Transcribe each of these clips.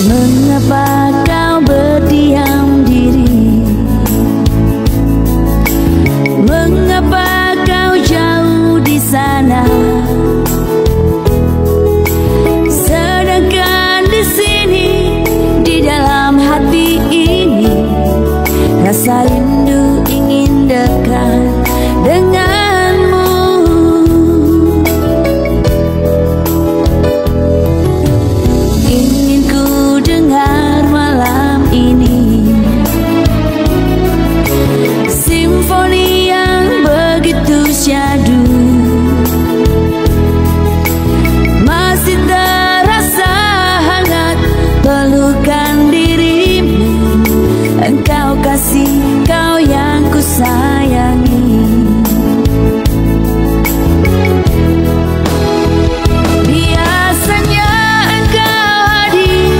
Mengapa kau berdiam diri? Mengapa kau jauh di sana? Sedangkan di sini, di dalam hati ini, rasa rindu ingin dekat denganmu. Ingin ku dengar malam ini simfoni yang begitu syahdu. Masih terasa hangat pelukan dirimu. Engkau kasih, kau yang ku sayangi. Biasanya engkau hadir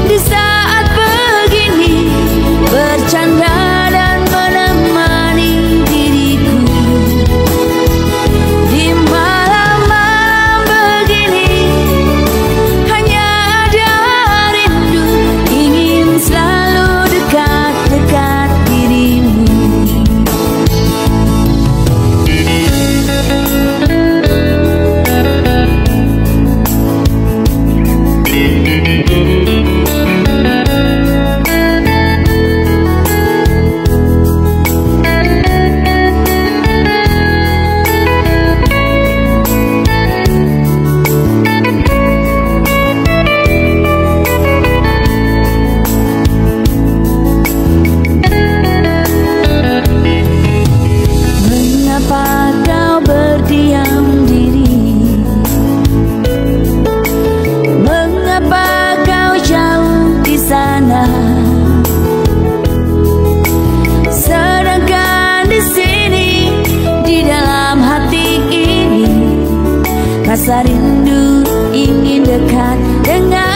di saat begini, bercanda dan menemani diriku. Di malam-malam begini, hanya ada rindu, ingin selalu dekat-dekat dirimu. Mengapa kau berdiam diri? Mengapa kau jauh di sana? Sedangkan di sini, di dalam hati ini, rasa rindu ingin dekat dengan